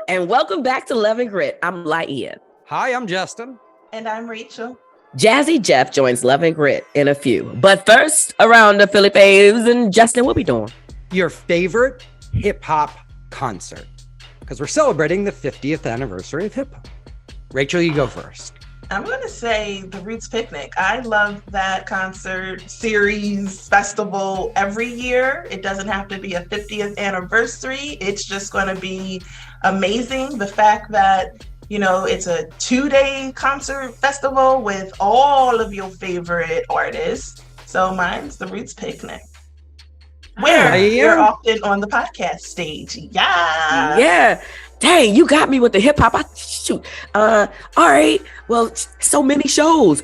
and welcome back to Love and Grit. I'm Laiya. Hi, I'm Justin. And I'm Rachel. Jazzy Jeff joins Love and Grit in a few. But first, around the Philly faves, and Justin, what we doing? Your favorite hip-hop concert. Because we're celebrating the 50th anniversary of hip-hop. Rachel, you go first. I'm going to say the Roots Picnic. I love that concert series festival every year. It doesn't have to be a 50th anniversary. It's just going to be amazing. The fact that, you know, it's a 2-day concert festival with all of your favorite artists. So mine's the Roots Picnic. Where you're often on the podcast stage. Yeah. Dang, you got me with the hip hop. Shoot. All right. Well, so many shows.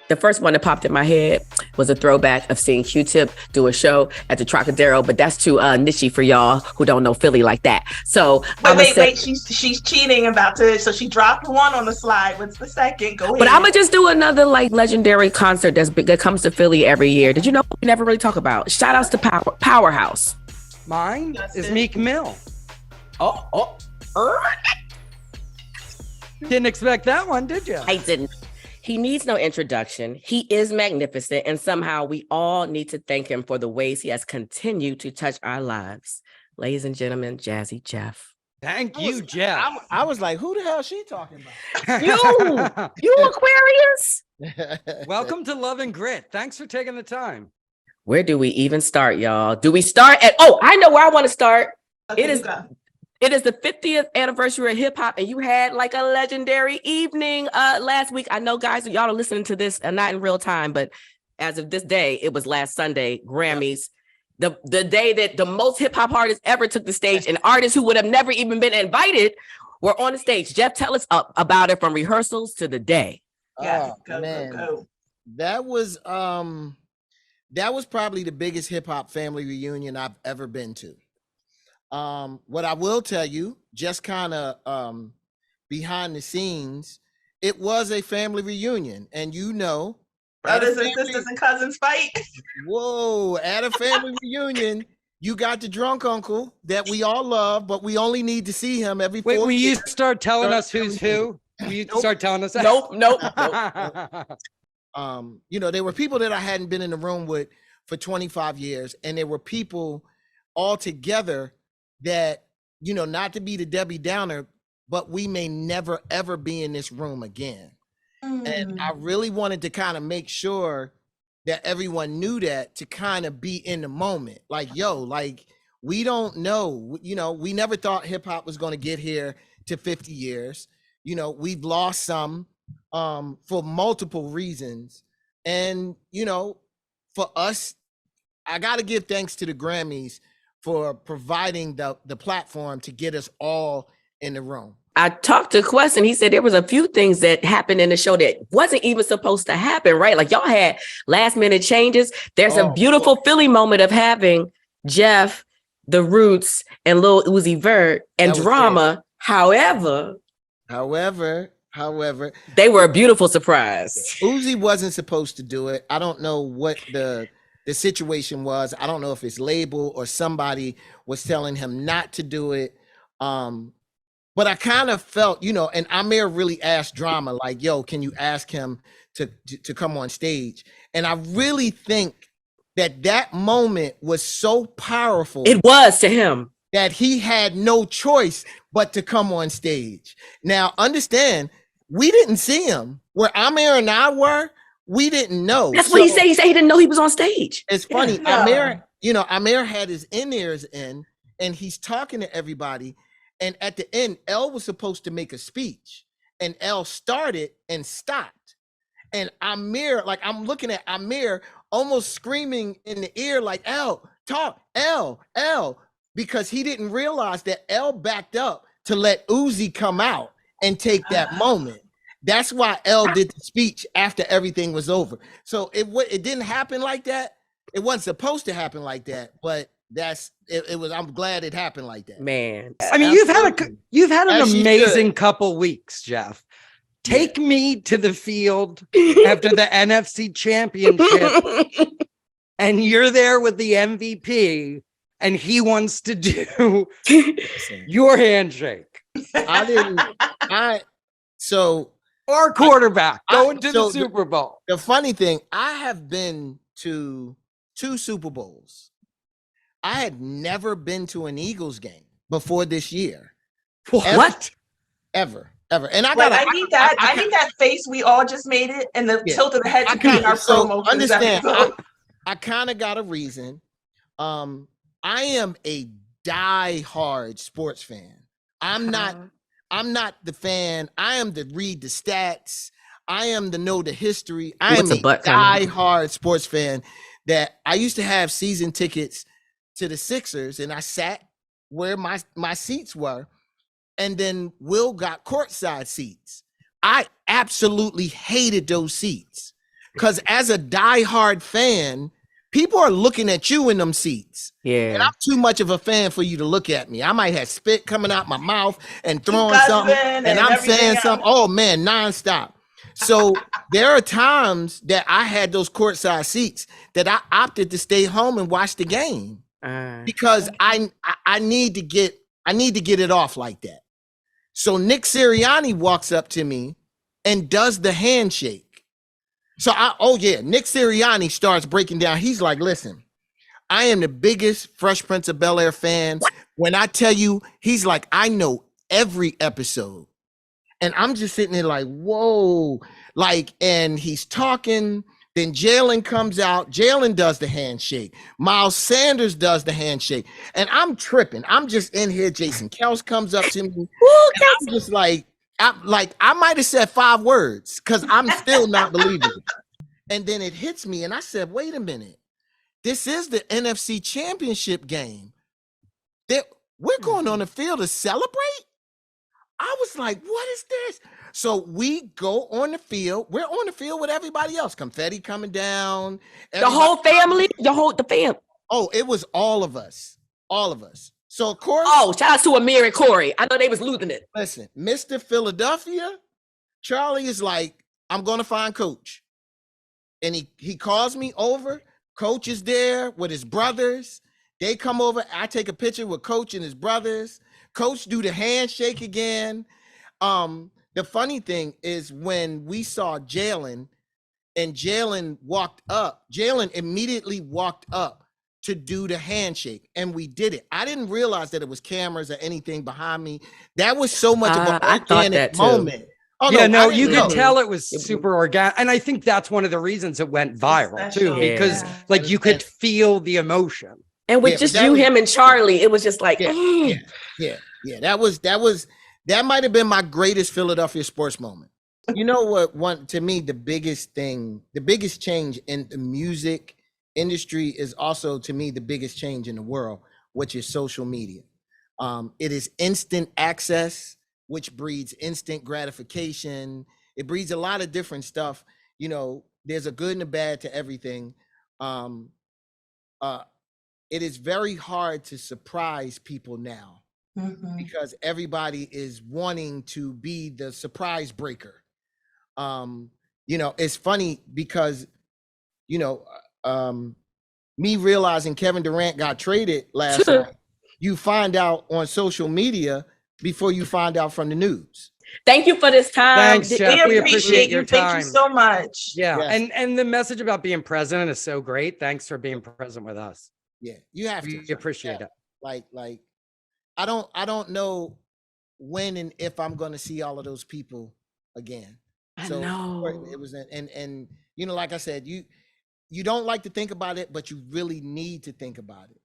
The first one that popped in my head was a throwback of seeing Q-Tip do a show at the Trocadero, but that's too nichey for y'all who don't know Philly like that. So wait. She's cheating so she dropped one on the slide. What's the second? Go ahead. But I'm gonna just do another like legendary concert that comes to Philly every year. Did you know we never really talk about? Shout outs to Powerhouse. Mine is Meek Mill. Didn't expect that one, did you? I didn't. He needs no introduction. He is magnificent, and somehow we all need to thank him for the ways he has continued to touch our lives. Ladies and gentlemen, Jazzy Jeff. Thank you, Jeff. I was like, who the hell is she talking about? You Aquarius? Welcome to Love and Grit. Thanks for taking the time. Where do we even start, y'all? Do we start at, I know where I want to start. Okay, It is the 50th anniversary of hip hop, and you had like a legendary evening last week. I know, guys, y'all are listening to this not in real time, but as of this day, it was last Sunday, Grammys, the day that the most hip hop artists ever took the stage, and artists who would have never even been invited were on the stage. Jeff, tell us about it from rehearsals to the day. Yeah, go. That was probably the biggest hip hop family reunion I've ever been to. What I will tell you, just kind of behind the scenes, it was a family reunion, and brothers and sisters and cousins fight. Whoa, at a family reunion, you got the drunk uncle that we all love, but we only need to see him every 4 years. Will you start telling us who's who? Will you start telling us that? Nope. There were people that I hadn't been in the room with for 25 years, and there were people all together that, not to be the Debbie Downer, but we may never, ever be in this room again. And I really wanted to kind of make sure that everyone knew that, to kind of be in the moment. Like, we don't know, we never thought hip hop was going to get here to 50 years. We've lost some for multiple reasons. And, for us, I got to give thanks to the Grammys for providing the platform to get us all in the room. I talked to Quest, and he said there was a few things that happened in the show that wasn't even supposed to happen, right? Like y'all had last minute changes. There's a beautiful Philly moment of having Jeff, the Roots, and Lil Uzi Vert and Drama. However, they were a beautiful surprise. Uzi wasn't supposed to do it. I don't know what the situation was. I don't know if it's label or somebody was telling him not to do it. But I kind of felt, and Amir really asked Drama, like, yo, can you ask him to come on stage? And I really think that moment was so powerful. It was to him. That he had no choice but to come on stage. Now, understand, we didn't see him. Where Amir and I were, we didn't know. That's what he said. He said he didn't know he was on stage. It's funny. Yeah. Amir had his in-ears in, and he's talking to everybody. And at the end, Elle was supposed to make a speech, and Elle started and stopped. And Amir, like, I'm looking at Amir almost screaming in the ear, like, Elle, talk, Elle, because he didn't realize that Elle backed up to let Uzi come out and take that moment. That's why Elle did the speech after everything was over. So it didn't happen like that. It wasn't supposed to happen like that, but it was. I'm glad it happened like that. Man, I mean, you've had an amazing couple weeks, Jeff. Take me to the field after the NFC Championship, and you're there with the MVP, and he wants to do your handshake. Our quarterback going to the Super Bowl. The funny thing, I have been to 2 Super Bowls. I had never been to an Eagles game before this year. What? Ever. And I need that face. We all just made it, and the tilt of the head to be in our promo. Understand? I kind of got a reason. I am a die-hard sports fan. I'm not the fan. I am the read the stats. I am the know the history. I am a die-hard sports fan. That I used to have season tickets to the Sixers, and I sat where my seats were, and then Will got courtside seats. I absolutely hated those seats because as a die-hard fan, people are looking at you in them seats. Yeah. And I'm too much of a fan for you to look at me. I might have spit coming out my mouth and throwing something, and I'm saying something. Oh man, nonstop. So there are times that I had those courtside seats that I opted to stay home and watch the game because I need to get it off like that. So Nick Sirianni walks up to me and does the handshake. So Nick Sirianni starts breaking down. He's like, listen, I am the biggest Fresh Prince of Bel-Air fan. What? When I tell you, he's like, I know every episode. And I'm just sitting there like, whoa. Like, and he's talking. Then Jalen comes out. Jalen does the handshake. Miles Sanders does the handshake. And I'm tripping. I'm just in here. Jason Kels comes up to me. I'm just like, I might have said 5 words because I'm still not believing it. And then it hits me. And I said, wait a minute. This is the NFC Championship game. We're going on the field to celebrate? I was like, what is this? So we go on the field. We're on the field with everybody else. Confetti coming down. The whole family? The fam. Oh, it was all of us. All of us. So, of course. Oh, shout out to Amir and Corey. I know they was losing it. Listen, Mr. Philadelphia, Charlie is like, I'm going to find Coach. And he calls me over. Coach is there with his brothers. They come over. I take a picture with Coach and his brothers. Coach do the handshake again. The funny thing is when we saw Jalen and Jalen immediately walked up to do the handshake, and we did it. I didn't realize that it was cameras or anything behind me. That was so much of an organic moment. Oh, yeah, you could tell it was super organic. And I think that's one of the reasons it went viral too, because like you could feel the emotion. And with just you, him, and Charlie, it was just like, yeah. That might have been my greatest Philadelphia sports moment. You know what? To me, the biggest change in the music industry is also, to me, the biggest change in the world, which is social media. It is instant access, which breeds instant gratification. It breeds a lot of different stuff. You know, there's a good and a bad to everything. It is very hard to surprise people now because everybody is wanting to be the surprise breaker. It's funny because, me realizing Kevin Durant got traded last night, you find out on social media before you find out from the news. Thank you for this time. Thanks, Jeff. We appreciate your time. Thank you so much. Yeah. Yes. And the message about being present is so great. Thanks for being present with us. Yeah, you have to. We appreciate it. Like, I don't know when and if I'm going to see all of those people again. I know. It was, and like I said, you don't like to think about it, but you really need to think about it.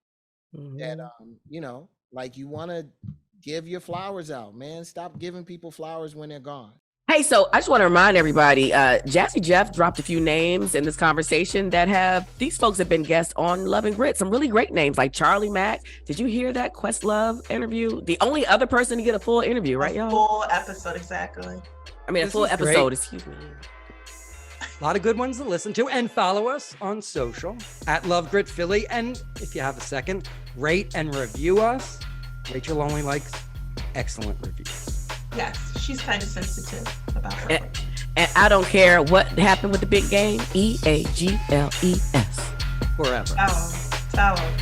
That like you want to give your flowers out, man. Stop giving people flowers when they're gone. Hey, so I just want to remind everybody, Jazzy Jeff dropped a few names in this conversation these folks have been guests on Love and Grit. Some really great names like Charlie Mack. Did you hear that Questlove interview? The only other person to get a full interview, right, y'all? Full episode, exactly. I mean, a full episode, excuse me. A lot of good ones to listen to, and follow us on social at Love Grit Philly. And if you have a second, rate and review us. Rachel only likes excellent reviews. Yes, she's kind of sensitive about her. And I don't care what happened with the big game. EAGLES. Forever. Tell 'em.